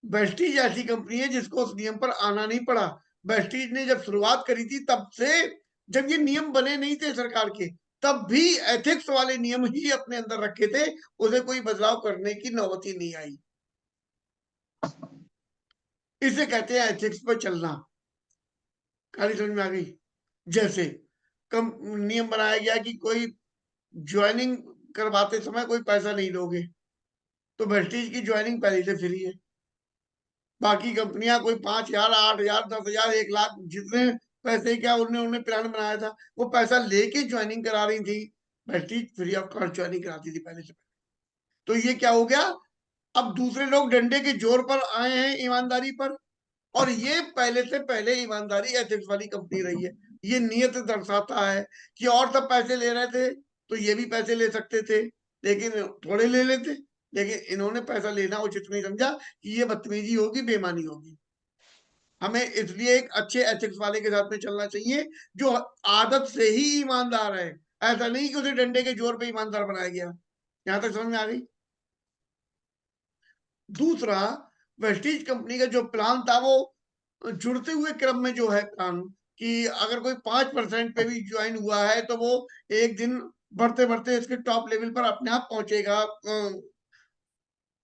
Vestige ऐसी company है जिसको उस नियम पर आना नहीं पड़ा। वेस्टीज ने जब शुरुआत करी थी तब से, जब ये नियम बने नहीं थे सरकार के, तब भी एथिक्स वाले नियम ही अपने अंदर रखे थे, उसे कोई बदलाव करने की नौबत ही नहीं आई। इसे कहते हैं एथिक्स पर चलना। कहानी समझ में आ गई? जैसे कम नियम बनाया गया कि कोई ज्वाइनिंग करवाते समय कोई पैसा नहीं लोगे, तो वेस्टीज की ज्वाइनिंग पहले से फ्री है। बाकी कंपनियां कोई 5,000, 8,000, 10,000, 1 लाख, जितने पैसे क्या उन्होंने उन्हें प्लान बनाया था, वो पैसा लेके ज्वाइनिंग करा रही थी। Vestige free of cost joining कराती थी पहले से। तो ये क्या हो गया, अब दूसरे लोग डंडे के जोर पर आए हैं ईमानदारी पर, और ये पहले से पहले ईमानदारी एथिक्स वाली कंपनी रही है। ये नियत दर्शाता है कि और सब पैसे ले रहे थे तो ये भी पैसे ले सकते थे, लेकिन थोड़े ले लेते। लेकिन इन्होंने पैसा लेना उचित नहीं समझा कि ये बदतमीजी होगी, बेईमानी होगी। हमें इसलिए एक अच्छे एथिक्स वाले के साथ में चलना चाहिए जो आदत से ही ईमानदार है। ऐसा नहीं कि उसे डंडे के जोर पे ईमानदार बनाया गया। यहां तक समझ में आ गई? दूसरा, वेस्टीज कंपनी का जो प्लान था वो जुड़ते हुए क्रम में जो है प्लान, कि अगर कोई 5% पे भी ज्वाइन हुआ है तो वो एक दिन बढ़ते बढ़ते इसके टॉप लेवल पर अपने आप पहुंचेगा।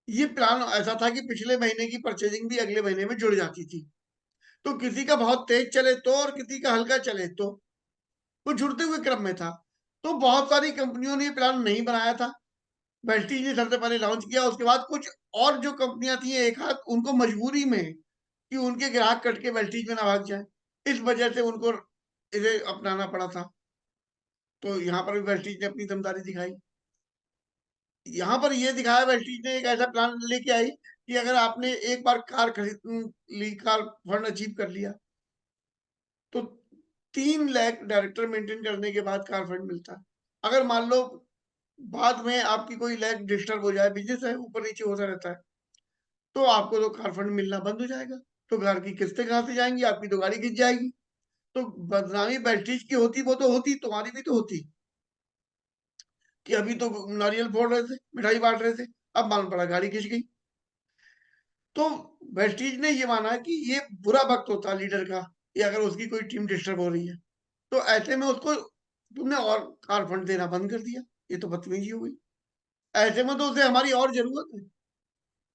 ये प्लान ऐसा था कि पिछले महीने की परचेजिंग भी अगले महीने में जुड़ जाती थी। तो किसी का बहुत तेज चले तो और किसी का हल्का चले तो, वो जुड़ते हुए क्रम में था। तो बहुत सारी कंपनियों ने ये प्लान नहीं बनाया था। वेस्टीज ने सबसे पहले लॉन्च किया, उसके बाद कुछ और जो कंपनियां थी एक हाथ, उनको मजबूरी में कि उनके ग्राहक कट के वेस्टीज में ना भाग जाए, इस वजह से उनको इसे अपनाना पड़ा था। तो यहाँ पर भी वेस्टीज ने अपनी दमदारी दिखाई। यहाँ पर ये दिखाया वेस्टीज ने, एक ऐसा प्लान लेके आई कि अगर आपने एक बार कार खरीद ली, कार फंड अचीव कर लिया, तो 3 लाख डायरेक्टर मेंटेन करने के बाद कार फंड मिलता है। अगर मान लो बाद में आपकी कोई लैग डिस्टर्ब हो जाए, बिजनेस है ऊपर नीचे होता रहता है, तो आपको तो कार फंड मिलना बंद हो जाएगा। तो घर की किस्तें कहाँ से जाएंगी, आपकी तो गाड़ी खिंच जाएगी। तो बदनामी वेस्टीज की होती, वो तो होती, तुम्हारी भी तो होती, कि अभी तो नारियल फोड़ रहे थे, मिठाई बांट रहे थे, अब मालूम पड़ा गाड़ी खिंच गई। तो वेस्टीज ने ये माना कि ये बुरा वक्त होता लीडर का, कि अगर उसकी कोई टीम डिस्टर्ब हो रही है, तो ऐसे में उसको तुमने और कार फंड देना बंद कर दिया, ये तो बदतमीजी हो गई। ऐसे में तो उसे हमारी और जरूरत है।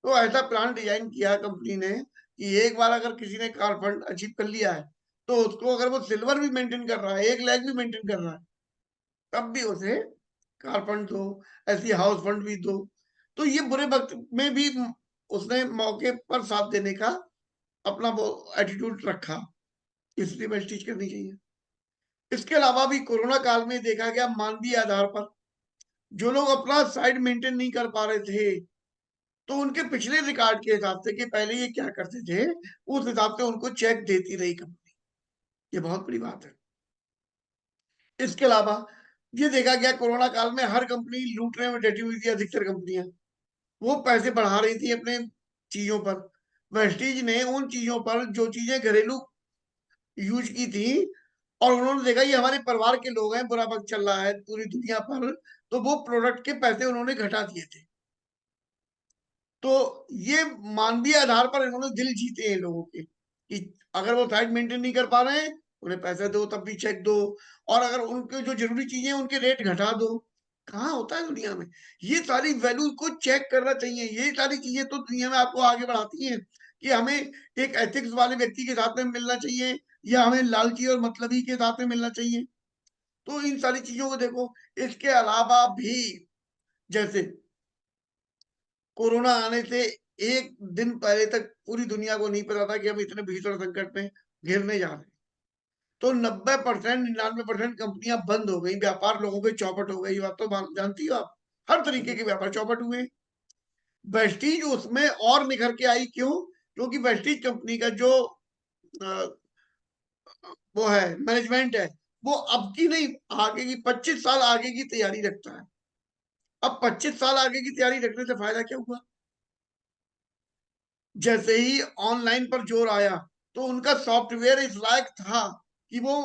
तो ऐसा प्लान डिजाइन किया कंपनी ने कि एक बार अगर किसी ने कार फंड अचीव कर लिया है, तो उसको अगर वो सिल्वर भी मेंटेन कर रहा है, 1 लाख भी मेंटेन कर रहा है, तब भी उसे कार फंड दो, ऐसी हाउस फंड भी दो। तो ये बुरे वक्त में भी उसने मौके पर साथ देने का अपना वो एटीट्यूड रखा, इसलिए वेस्टीज करनी चाहिए। इसके अलावा भी कोरोना काल में देखा गया मानवीय आधार पर जो लोग अपना साइड मेंटेन नहीं कर पा रहे थे, तो उनके पिछले रिकॉर्ड के हिसाब से कि पहले ये क्या करते थे, उस हिसाब से उनको चेक देती रही कंपनी। ये बहुत बड़ी बात है। इसके अलावा ये देखा गया कोरोना काल में हर कंपनी लूटने में डटी हुई थी, अधिकतर कंपनियां वो पैसे बढ़ा रही थी अपने चीजों पर। वेस्टीज ने उन चीजों पर जो चीजें घरेलू यूज की थी, और उन्होंने देखा ये हमारे परिवार के लोग हैं, बुरा वक्त चल रहा है पूरी दुनिया पर, तो वो प्रोडक्ट के पैसे उन्होंने घटा दिए थे। तो ये मानवीय आधार पर इन्होंने दिल जीते हैं लोगों के, कि अगर वो साइड मेंटेन नहीं कर पा रहे हैं, उन्हें पैसे दो, तब भी चेक दो, और अगर उनके जो जरूरी चीजें हैं उनके रेट घटा दो। कहाँ होता है दुनिया में? ये सारी वैल्यू को चेक करना चाहिए। ये सारी चीजें तो दुनिया में आपको आगे बढ़ाती हैं, कि हमें एक एथिक्स वाले व्यक्ति के साथ में मिलना चाहिए, या हमें लालची और मतलबी के साथ में मिलना चाहिए। तो इन सारी चीजों को देखो। इसके अलावा भी जैसे कोरोना आने से एक दिन पहले तक पूरी दुनिया को नहीं पता था कि हम इतने भीषण संकट में घिरने जा रहे हैं। तो 90%, 99% कंपनियां बंद हो गई, व्यापार लोगों के चौपट हो गई। बात तो जानती हो आप, हर तरीके के व्यापार चौपट हुए। वेस्टीज उसमें और निखर के आई, क्यों? क्योंकि वेस्टीज कंपनी का जो वो है मैनेजमेंट है, वो अब की नहीं, आगे की 25 साल आगे की तैयारी रखता है। अब 25 साल आगे की तैयारी रखने से फायदा क्या हुआ? जैसे ही ऑनलाइन पर जोर आया, तो उनका सॉफ्टवेयर इस लायक था कि वो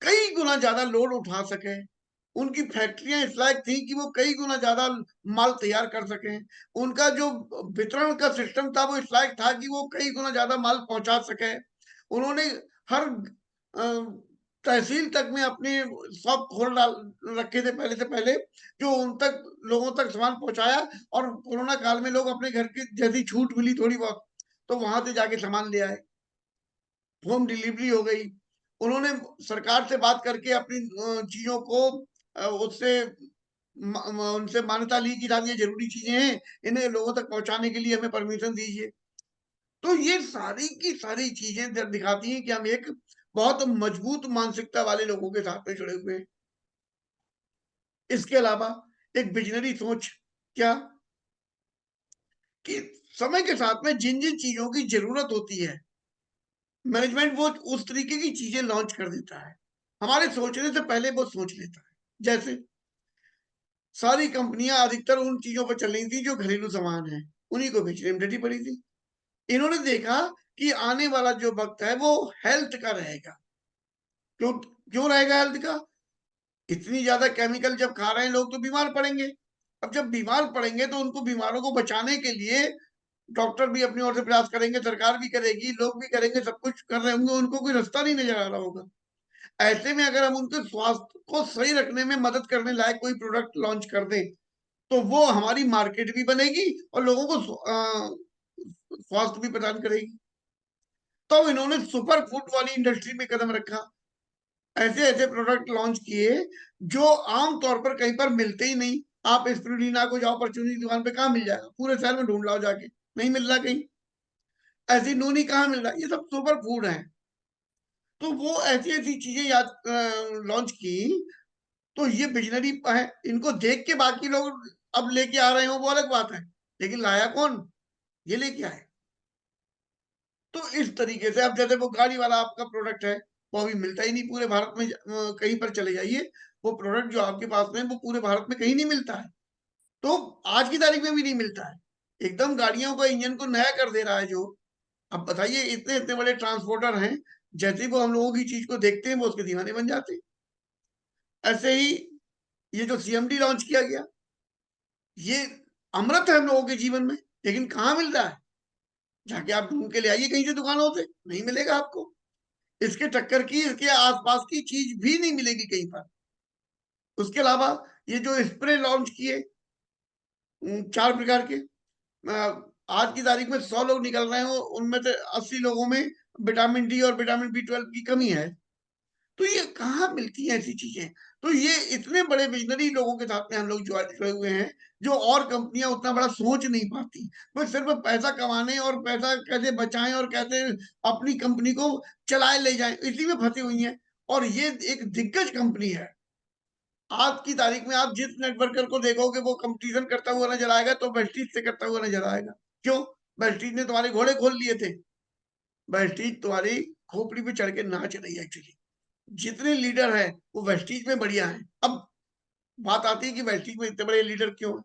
कई गुना ज्यादा लोड उठा सके, उनकी फैक्ट्रियां इस लायक थी कि वो कई गुना ज्यादा माल तैयार कर सकें। उनका जो वितरण का सिस्टम था वो इस लायक था कि वो कई गुना ज्यादा माल पहुंचा सके। उन्होंने हर तहसील तक में अपने शॉप खोल डाल रखे थे पहले से पहले, जो उन तक लोगों तक सामान पहुंचाया। और कोरोना काल में लोग अपने घर की जैसी छूट मिली थोड़ी बहुत, तो वहां से जाके सामान ले आए, होम डिलीवरी हो गई। उन्होंने सरकार से बात करके अपनी चीजों को उससे उनसे मान्यता ली कि साहब ये जरूरी चीजें हैं, इन्हें लोगों तक पहुंचाने के लिए हमें परमिशन दीजिए। तो ये सारी की सारी चीजें दिखाती हैं कि हम एक बहुत मजबूत मानसिकता वाले लोगों के साथ में जुड़े हुए हैं। इसके अलावा एक विजनरी सोच क्या, कि समय के साथ में जिन जिन चीजों की जरूरत होती है, मैनेजमेंट वो उस तरीके की चीजें लॉन्च कर देता है, हमारे सोचने से पहले वो सोच लेता है। जैसे सारी कंपनियां अधिकतर उन चीजों पर चल रही थी जो घरेलू सामान है, उन्हीं को बेचने में डटी पड़ी थी। इन्होंने देखा कि आने वाला जो वक्त है वो हेल्थ का रहेगा। क्यों क्यों रहेगा हेल्थ का? इतनी ज्यादा केमिकल जब खा रहे हैं लोग तो बीमार पड़ेंगे। अब जब बीमार पड़ेंगे तो उनको बीमारों को बचाने के लिए डॉक्टर भी अपनी ओर से प्रयास करेंगे, सरकार भी करेगी, लोग भी करेंगे, सब कुछ कर रहे होंगे, उनको कोई रास्ता नहीं नजर आ रहा होगा। ऐसे में अगर हम उनके स्वास्थ्य को सही रखने में मदद करने लायक कोई प्रोडक्ट लॉन्च कर दें, तो वो हमारी मार्केट भी बनेगी और लोगों को स्वास्थ्य भी प्रदान करेगी। तो इन्होंने सुपर फूड वाली इंडस्ट्री में कदम रखा, ऐसे ऐसे प्रोडक्ट लॉन्च किए जो आम तौर पर कहीं पर मिलते ही नहीं। आप स्पिरुलिना को जाओ परचूनी की दुकान पे, कहाँ मिल जाएगा? पूरे शहर में ढूंढ लाओ जाके, नहीं मिल रहा कहीं। ऐसी नूनी कहाँ मिल रहा है? ये सब सुपर फूड है। तो वो ऐसी ऐसी चीजें याद लॉन्च की। तो ये विजनरी है, इनको देख के बाकी लोग अब लेके आ रहे हो वो अलग बात है, लेकिन लाया कौन? ये लेके आए। तो इस तरीके से अब जैसे वो गाड़ी वाला आपका प्रोडक्ट है, वो अभी मिलता ही नहीं पूरे भारत में। कहीं पर चले जाइए, वो प्रोडक्ट जो आपके पास में वो पूरे भारत में कहीं नहीं मिलता है। तो आज की तारीख में भी नहीं मिलता है। एकदम गाड़ियों का इंजन को नया कर दे रहा है जो। अब बताइए, इतने इतने बड़े ट्रांसपोर्टर हैं, जैसे ही वो हम लोगों की चीज को देखते हैं वो उसके दीवाने बन जाते हैं। ऐसे ही ये जो सीएमडी लॉन्च किया गया, ये अमृत है हम लोगों के जीवन में, लेकिन कहाँ मिल रहा है? जाके आप ढूंढ के ले आइए कहीं से दुकानों से, नहीं मिलेगा आपको। इसके टक्कर की, इसके आसपास की चीज भी नहीं मिलेगी कहीं पर। उसके अलावा ये जो स्प्रे लॉन्च किए 4 प्रकार के, आज की तारीख में 100 लोग निकल रहे हो, उनमें से 80 लोगों में विटामिन डी और विटामिन B12 की कमी है। तो ये कहाँ मिलती है ऐसी चीजें? तो ये इतने बड़े विजनरी लोगों के साथ में हम लोग जुड़े हुए हैं, जो और कंपनियां उतना बड़ा सोच नहीं पाती। वो सिर्फ पैसा कमाने और पैसा कैसे बचाएं और कैसे अपनी कंपनी को चलाए ले जाएं, इसी में फंसी हुई हैं। और ये एक दिग्गज कंपनी है। आज की तारीख में आप जिस नेटवर्कर को देखोगे वो कंपटीशन करता हुआ नजर आएगा तो वेस्टीज से करता हुआ नजर आएगा। क्यों? वेस्टीज ने तुम्हारे घोड़े खोल लिए थे। वेस्टीज तुम्हारी खोपड़ी पे चढ़ के नाच रही है एक्चुअली। जितने लीडर हैं वो वेस्टीज में बढ़िया हैं। अब बात आती है कि वेस्टीज में इतने बड़े लीडर क्यों हैं?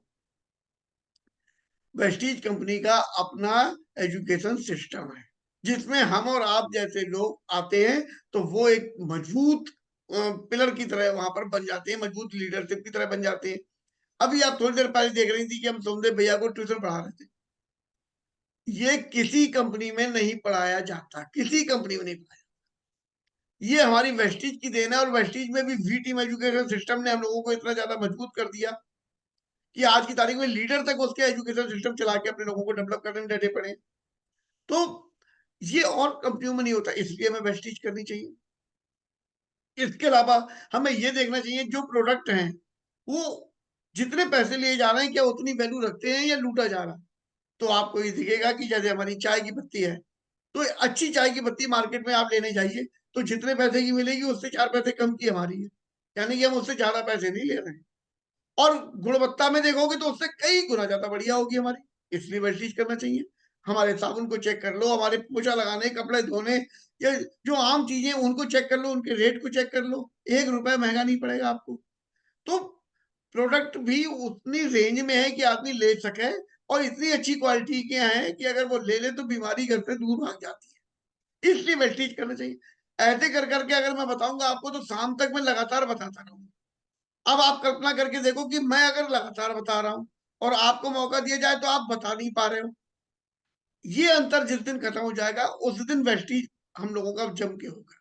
वेस्टीज कंपनी का अपना एजुकेशन सिस्टम है, जिसमें हम और आप जैसे लोग आते हैं तो वो एक मजबूत पिलर की तरह वहां पर बन जाते हैं, मजबूत लीडरशिप की तरह बन जाते हैं। अभी आप थोड़ी देर पहले देख रही थी कि हम सोमदेव भैया को ट्यूशन पढ़ा रहे थे। ये किसी कंपनी में नहीं पढ़ाया जाता, किसी कंपनी में नहीं पढ़ाया। ये हमारी वेस्टीज की देन है। और वेस्टीज में भी वी टीम एजुकेशन सिस्टम ने हम लोगों को इतना ज्यादा मजबूत कर दिया कि आज की तारीख में लीडर तक उसके एजुकेशन सिस्टम चला के अपने लोगों को डेवलप करने में डटे पड़े। तो ये और कंपनियों में नहीं होता, इसलिए हमें वेस्टीज करनी चाहिए। इसके अलावा हमें ये देखना चाहिए जो प्रोडक्ट हैं वो जितने पैसे लिए जा रहे हैं क्या उतनी वैल्यू रखते हैं या लूटा जा रहा है। तो आपको ये दिखेगा कि जैसे हमारी चाय की पत्ती है, तो अच्छी चाय की पत्ती मार्केट में आप लेने जाइए तो जितने पैसे की मिलेगी उससे 4 पैसे कम की हमारी है, यानी कि हम उससे ज्यादा पैसे नहीं ले रहे हैं। और गुणवत्ता में देखोगे तो उससे कई गुना ज्यादा बढ़िया होगी हमारी, इसलिए वह चीज करना चाहिए। हमारे साबुन को चेक कर लो, हमारे पोछा लगाने, कपड़े धोने, ये जो आम चीजें उनको चेक कर लो, उनके रेट को चेक कर लो, 1 रुपया महंगा नहीं पड़ेगा आपको। तो प्रोडक्ट भी उतनी रेंज में है कि आदमी ले सके, और इतनी अच्छी क्वालिटी के हैं कि अगर वो ले ले तो बीमारी घर से दूर भाग जाती है, इसलिए वेस्टीज करना चाहिए। ऐसे कर करके अगर मैं बताऊंगा आपको तो शाम तक मैं लगातार बताता रहूंगा। अब आप कल्पना करके देखो कि मैं अगर लगातार बता रहा हूँ और आपको मौका दिया जाए तो आप बता नहीं पा रहे हो। ये अंतर जिस दिन खत्म हो जाएगा उस दिन वेस्टीज हम लोगों का जम के होगा।